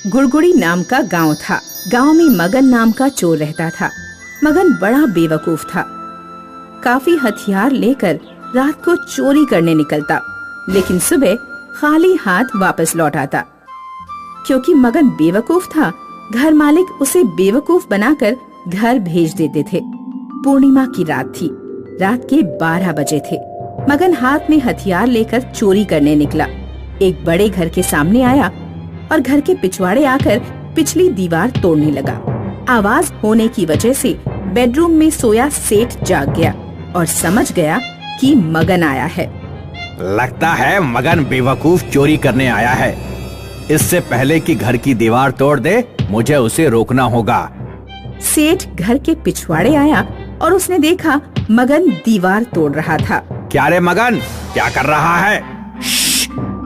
गुड़गुड़ी नाम का गांव था। गांव में मगन नाम का चोर रहता था। मगन बड़ा बेवकूफ था। काफी हथियार लेकर रात को चोरी करने निकलता, लेकिन सुबह खाली हाथ वापस लौट आता। क्योंकि मगन बेवकूफ था, घर मालिक उसे बेवकूफ बनाकर घर भेज देते थे। पूर्णिमा की रात थी। रात के 12 बजे थे। मगन हाथ में हथियार लेकर चोरी करने निकला। एक बड़े घर के सामने आया और घर के पिछवाड़े आकर पिछली दीवार तोड़ने लगा। आवाज होने की वजह से बेडरूम में सोया सेठ जाग गया और समझ गया कि मगन आया है। लगता है मगन बेवकूफ चोरी करने आया है। इससे पहले कि घर की दीवार तोड़ दे, मुझे उसे रोकना होगा। सेठ घर के पिछवाड़े आया और उसने देखा मगन दीवार तोड़ रहा था। क्या रे मगन, क्या कर रहा है?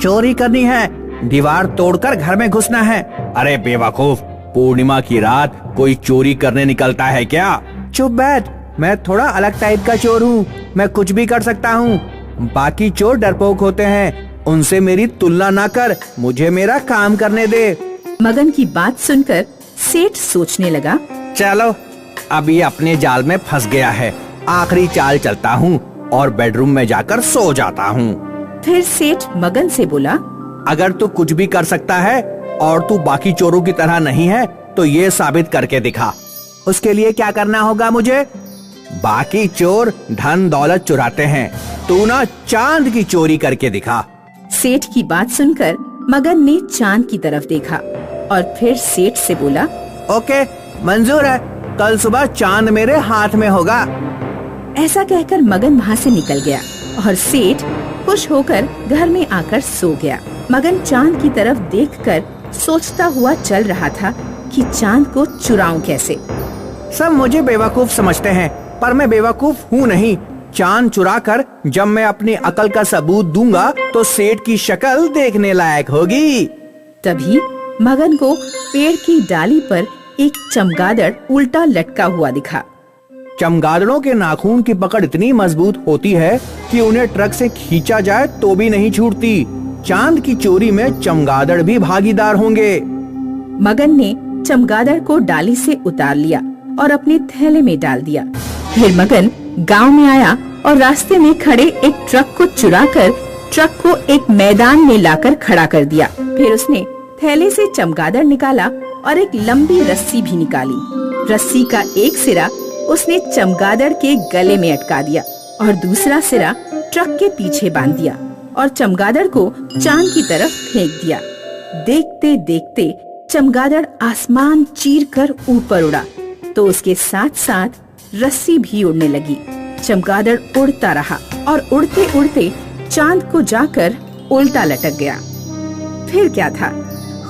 चोरी करनी है, दीवार तोड़कर घर में घुसना है। अरे बेवकूफ, पूर्णिमा की रात कोई चोरी करने निकलता है क्या? चुप बैठ, मैं थोड़ा अलग टाइप का चोर हूँ। मैं कुछ भी कर सकता हूँ। बाकी चोर डरपोक होते हैं, उनसे मेरी तुलना ना कर। मुझे मेरा काम करने दे। मगन की बात सुनकर सेठ सोचने लगा, चलो अब ये अपने जाल में फंस गया है। आखिरी चाल चलता हूँ और बेडरूम में जाकर सो जाता हूँ। फिर सेठ मगन से बोला, अगर तू कुछ भी कर सकता है और तू बाकी चोरों की तरह नहीं है, तो ये साबित करके दिखा। उसके लिए क्या करना होगा मुझे? बाकी चोर धन दौलत चुराते हैं, तू ना चांद की चोरी करके दिखा। सेठ की बात सुनकर मगन ने चांद की तरफ देखा और फिर सेठ से बोला, ओके, मंजूर है। कल सुबह चांद मेरे हाथ में होगा। ऐसा कहकर मगन वहाँ से निकल गया और सेठ खुश होकर घर में आकर सो गया। मगन चांद की तरफ देखकर सोचता हुआ चल रहा था कि चांद को चुराऊं कैसे। सब मुझे बेवकूफ समझते हैं, पर मैं बेवकूफ हूँ नहीं। चांद चुराकर जब मैं अपनी अकल का सबूत दूंगा तो सेठ की शक्ल देखने लायक होगी। तभी मगन को पेड़ की डाली पर एक चमगादड़ उल्टा लटका हुआ दिखा। चमगादड़ों के नाखून की पकड़ इतनी मजबूत होती है कि उन्हें ट्रक से खींचा जाए तो भी नहीं छूटती। चांद की चोरी में चमगादड़ भी भागीदार होंगे। मगन ने चमगादड़ को डाली से उतार लिया और अपने थैले में डाल दिया। फिर मगन गांव में आया और रास्ते में खड़े एक ट्रक को चुराकर ट्रक को एक मैदान में लाकर खड़ा कर दिया। फिर उसने थैले से चमगादड़ निकाला और एक लंबी रस्सी भी निकाली। रस्सी का एक सिरा उसने चमगादड़ के गले में अटका दिया और दूसरा सिरा ट्रक के पीछे बांध दिया और चमगादड़ को चांद की तरफ फेंक दिया। देखते देखते चमगादड़ आसमान चीरकर ऊपर उड़ा, तो उसके साथ साथ रस्सी भी उड़ने लगी। चमगादड़ उड़ता रहा और उड़ते उड़ते चांद को जाकर उल्टा लटक गया। फिर क्या था,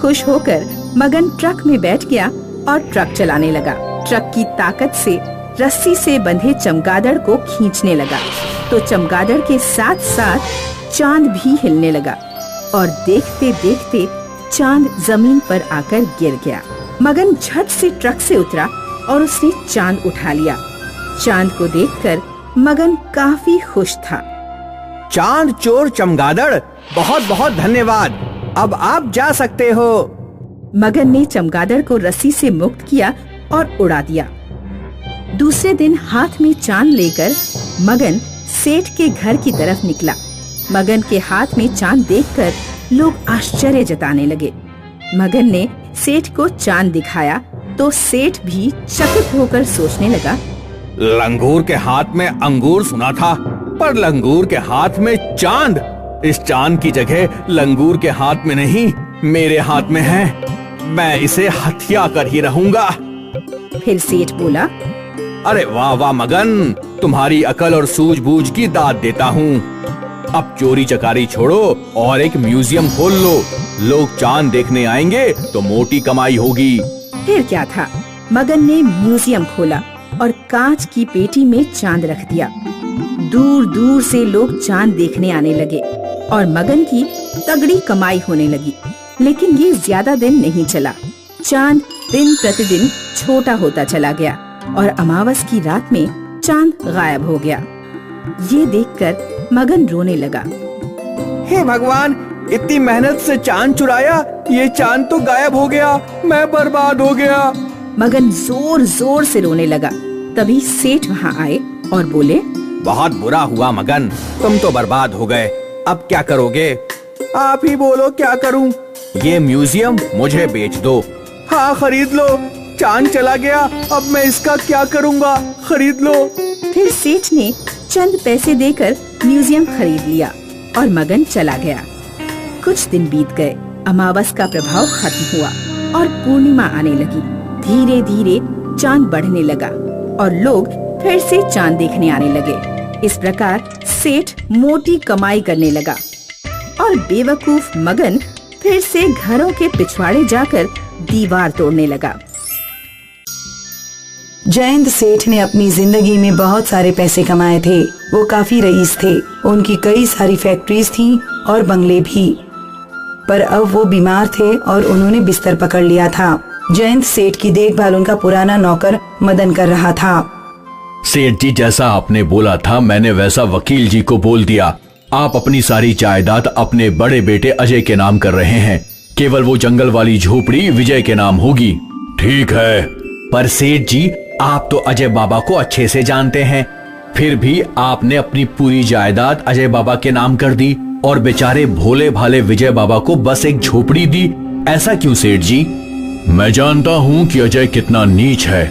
खुश होकर मगन ट्रक में बैठ गया और ट्रक चलाने लगा। ट्रक की ताकत से रस्सी से बंधे चमगादड़ को खींचने लगा, तो चमगादड़ के साथ साथ चांद भी हिलने लगा और देखते देखते चांद जमीन पर आकर गिर गया। मगन झट से ट्रक से उतरा और उसने चांद उठा लिया। चांद को देखकर मगन काफी खुश था। चांद चोर चमगादड़, बहुत बहुत धन्यवाद। अब आप जा सकते हो। मगन ने चमगादड़ को रस्सी से मुक्त किया और उड़ा दिया। दूसरे दिन हाथ में चांद लेकर मगन सेठ के घर की तरफ निकला। मगन के हाथ में चांद देखकर लोग आश्चर्य जताने लगे। मगन ने सेठ को चांद दिखाया तो सेठ भी चकित होकर सोचने लगा, लंगूर के हाथ में अंगूर सुना था, पर लंगूर के हाथ में चांद। इस चांद की जगह लंगूर के हाथ में नहीं, मेरे हाथ में है। मैं इसे हथिया कर ही रहूंगा। फिर सेठ बोला, अरे वाह वाह मगन, तुम्हारी अकल और सूझबूझ की दाद देता हूँ। अब चोरी चकारी छोड़ो और एक म्यूजियम खोल लो। लोग चांद देखने आएंगे तो मोटी कमाई होगी। फिर क्या था, मगन ने म्यूजियम खोला और कांच की पेटी में चांद रख दिया। दूर दूर से लोग चांद देखने आने लगे और मगन की तगड़ी कमाई होने लगी। लेकिन ये ज्यादा दिन नहीं चला। चांद दिन प्रतिदिन छोटा होता चला गया और अमावस की रात में चांद गायब हो गया। ये देखकर मगन रोने लगा। हे भगवान, इतनी मेहनत से चांद चुराया, ये चांद तो गायब हो गया, मैं बर्बाद हो गया। मगन जोर जोर से रोने लगा। तभी सेठ वहाँ आए और बोले, बहुत बुरा हुआ मगन, तुम तो बर्बाद हो गए। अब क्या करोगे? आप ही बोलो क्या करूं? ये म्यूजियम मुझे बेच दो। हाँ खरीद लो, चांद चला गया, अब मैं इसका क्या करूँगा? खरीद लो। फिर सेठ ने चंद पैसे देकर म्यूजियम खरीद लिया और मगन चला गया। कुछ दिन बीत गए, अमावस का प्रभाव खत्म हुआ और पूर्णिमा आने लगी। धीरे धीरे चांद बढ़ने लगा और लोग फिर से चांद देखने आने लगे। इस प्रकार सेठ मोटी कमाई करने लगा और बेवकूफ मगन फिर से घरों के पिछवाड़े जाकर दीवार तोड़ने लगा। जयंत सेठ ने अपनी जिंदगी में बहुत सारे पैसे कमाए थे। वो काफी रईस थे। उनकी कई सारी फैक्ट्रीज थीं और बंगले भी। पर अब वो बीमार थे और उन्होंने बिस्तर पकड़ लिया था। जयंत सेठ की देखभाल उनका पुराना नौकर मदन कर रहा था। सेठ जी, जैसा आपने बोला था मैंने वैसा वकील जी को बोल दिया। आप अपनी सारी जायदाद अपने बड़े बेटे अजय के नाम कर रहे हैं। केवल वो जंगल वाली झोपड़ी विजय के नाम होगी। ठीक है, पर सेठ जी आप तो अजय बाबा को अच्छे से जानते हैं, फिर भी आपने अपनी पूरी जायदाद अजय बाबा के नाम कर दी और बेचारे भोले भाले विजय बाबा को बस एक झोपड़ी दी। ऐसा क्यों सेठ जी? मैं जानता हूँ कि अजय कितना नीच है।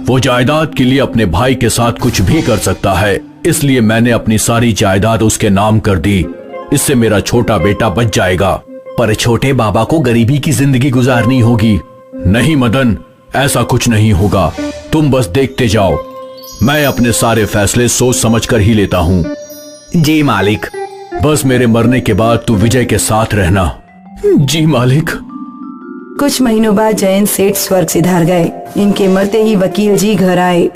वो जायदाद के लिए अपने भाई के साथ कुछ भी कर सकता है, इसलिए मैंने अपनी सारी जायदाद उसके नाम कर दी। इससे मेरा छोटा बेटा बच जाएगा। पर छोटे बाबा को गरीबी की जिंदगी गुजारनी होगी। नहीं मदन, ऐसा कुछ नहीं होगा, तुम बस देखते जाओ। मैं अपने सारे फैसले सोच समझकर ही लेता हूँ। जी मालिक। बस मेरे मरने के बाद तू विजय के साथ रहना। जी मालिक। कुछ महीनों बाद जयंत सेठ स्वर्ग सिधार गए। इनके मरते ही वकील जी घर आए।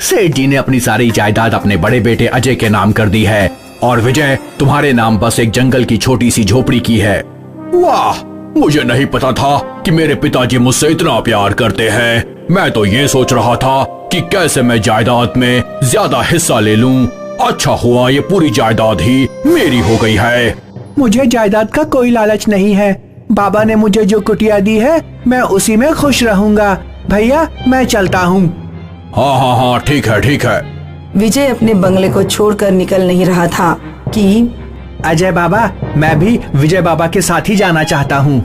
सेठ जी ने अपनी सारी जायदाद अपने बड़े बेटे अजय के नाम कर दी है और विजय तुम्हारे नाम बस एक जंगल की छोटी सी झोपड़ी की है। वाह, मुझे नहीं पता था कि मेरे पिताजी मुझसे इतना प्यार करते हैं। मैं तो ये सोच रहा था कि कैसे मैं जायदाद में ज्यादा हिस्सा ले लूं। अच्छा हुआ ये पूरी जायदाद ही मेरी हो गई है। मुझे जायदाद का कोई लालच नहीं है। बाबा ने मुझे जो कुटिया दी है मैं उसी में खुश रहूंगा। भैया मैं चलता हूँ। हाँ हाँ हाँ, ठीक है ठीक है। विजय अपने बंगले को छोड़कर निकल नहीं रहा था कि अजय बाबा, मैं भी विजय बाबा के साथ ही जाना चाहता हूँ।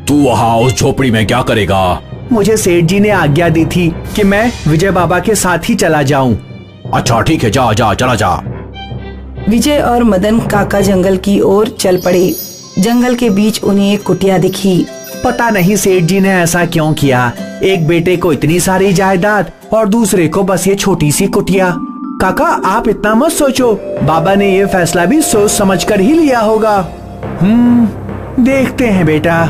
तू वहाँ उस झोपड़ी में क्या करेगा? मुझे सेठ जी ने आज्ञा दी थी कि मैं विजय बाबा के साथ ही चला जाऊँ। अच्छा ठीक है, जा जा चला जा। विजय और मदन काका जंगल की ओर चल पड़े। जंगल के बीच उन्हें एक कुटिया दिखी। पता नहीं सेठ जी ने ऐसा क्यों किया। एक बेटे को इतनी सारी जायदाद और दूसरे को बस ये छोटी सी कुटिया। काका आप इतना मत सोचो, बाबा ने ये फैसला भी सोच समझकर ही लिया होगा। देखते हैं बेटा।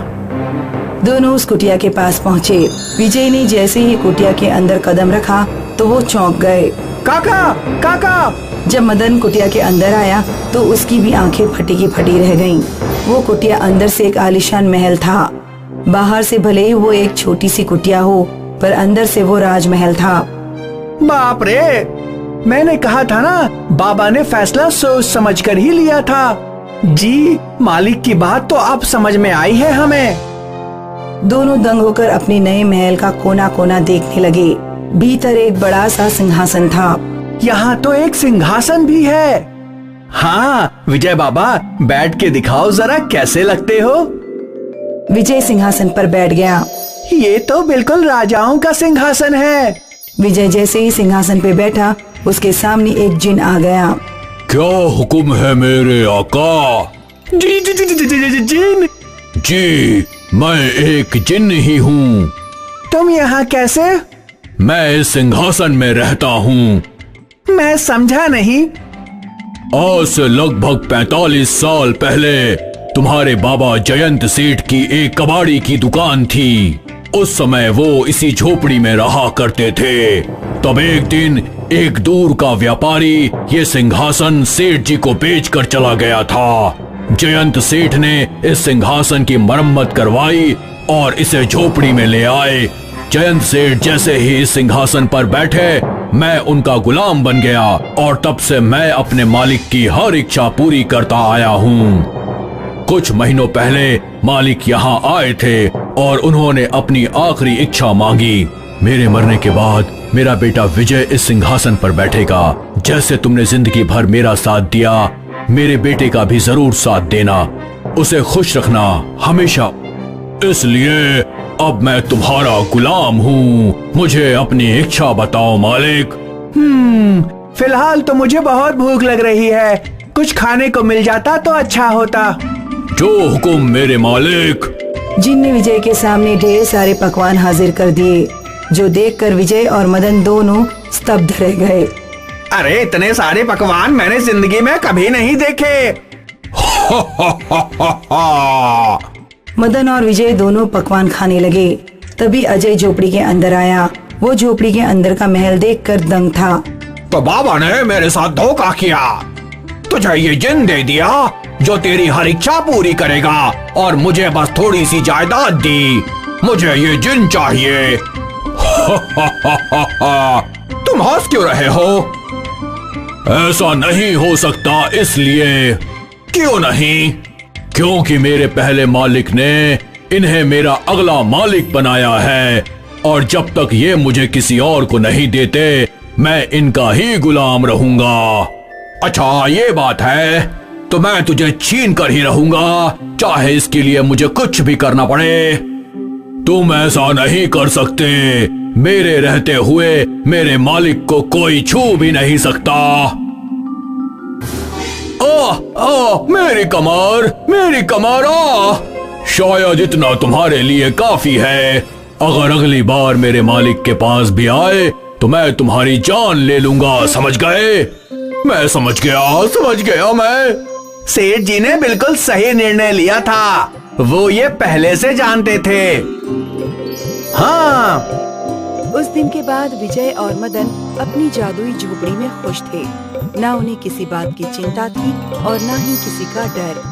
दोनों उस कुटिया के पास पहुँचे। विजय ने जैसे ही कुटिया के अंदर कदम रखा तो वो चौंक गए। काका काका। जब मदन कुटिया के अंदर आया तो उसकी भी आंखें फटी की फटी रह गईं। वो कुटिया अंदर से एक आलीशान महल था। बाहर से भले ही वो एक छोटी सी कुटिया हो, पर अंदर से वो राजमहल था। बाप रे, मैंने कहा था ना, बाबा ने फैसला सोच समझकर ही लिया था। जी मालिक की बात तो अब समझ में आई है हमें। दोनों दंग होकर अपने नए महल का कोना कोना देखने लगे। भीतर एक बड़ा सा सिंहासन था। यहाँ तो एक सिंहासन भी है। हाँ विजय बाबा, बैठ के दिखाओ जरा कैसे लगते हो। विजय सिंहासन पर बैठ गया। ये तो बिल्कुल राजाओं का सिंहासन है। विजय जैसे ही सिंहासन पे बैठा, उसके सामने एक जिन आ गया। क्या हुक्म है मेरे आका? जी जी जी जी जी जिन। जी, मैं एक जिन ही हूँ। तुम यहाँ कैसे? मैं इस सिंहासन में रहता हूँ। मैं समझा नहीं। आज से लगभग 45 साल पहले तुम्हारे बाबा जयंत सेठ की एक कबाड़ी की दुकान थी। उस समय वो इसी झोपड़ी में रहा करते थे। तब एक दिन एक दूर का व्यापारी ये सिंहासन सेठ जी को बेचकर चला गया था। जयंत सेठ ने इस सिंहासन की मरम्मत करवाई और इसे झोपड़ी में ले आए। जयंत सेठ जैसे ही इस सिंहासन पर बैठे, मैं उनका गुलाम बन गया और तब से मैं अपने मालिक की हर इच्छा पूरी करता आया हूँ। कुछ महीनों पहले मालिक यहाँ आए थे और उन्होंने अपनी आखिरी इच्छा मांगी। मेरे मरने के बाद मेरा बेटा विजय इस सिंहासन पर बैठेगा। जैसे तुमने जिंदगी भर मेरा साथ दिया, मेरे बेटे का भी जरूर साथ देना, उसे खुश रखना हमेशा। इसलिए अब मैं तुम्हारा गुलाम हूँ। मुझे अपनी इच्छा बताओ मालिक। फिलहाल तो मुझे बहुत भूख लग रही है, कुछ खाने को मिल जाता तो अच्छा होता। जो हुकुम मेरे मालिक। जिन ने विजय के सामने ढेर सारे पकवान हाजिर कर दिए, जो देखकर विजय और मदन दोनों स्तब्ध रह गए। अरे इतने सारे पकवान मैंने जिंदगी में कभी नहीं देखे। मदन और विजय दोनों पकवान खाने लगे। तभी अजय झोपड़ी के अंदर आया। वो झोपड़ी के अंदर का महल देखकर दंग था। तो बाबा ने मेरे साथ धोखा किया, तुझे ये जिन दे दिया जो तेरी हर इच्छा पूरी करेगा, और मुझे बस थोड़ी सी जायदाद दी। मुझे ये जिन चाहिए। तुम हंस क्यों रहे हो? ऐसा नहीं हो सकता। इसलिए क्यों नहीं? क्योंकि मेरे पहले मालिक ने इन्हें मेरा अगला मालिक बनाया है, और जब तक ये मुझे किसी और को नहीं देते, मैं इनका ही गुलाम रहूंगा। अच्छा ये बात है, तो मैं तुझे छीन कर ही रहूंगा, चाहे इसके लिए मुझे कुछ भी करना पड़े। तुम ऐसा नहीं कर सकते। मेरे रहते हुए मेरे मालिक को कोई छू भी नहीं सकता। मेरी कमर, मेरी कमर। शायद इतना तुम्हारे लिए काफी है। अगर अगली बार मेरे मालिक के पास भी आए तो मैं तुम्हारी जान ले लूंगा। समझ गए? मैं समझ गया मैं। सेठ जी ने बिल्कुल सही निर्णय लिया था, वो ये पहले से जानते थे। हाँ। उस दिन के बाद विजय और मदन अपनी जादुई झोपड़ी में खुश थे। ना उन्हें किसी बात की चिंता थी और ना ही किसी का डर।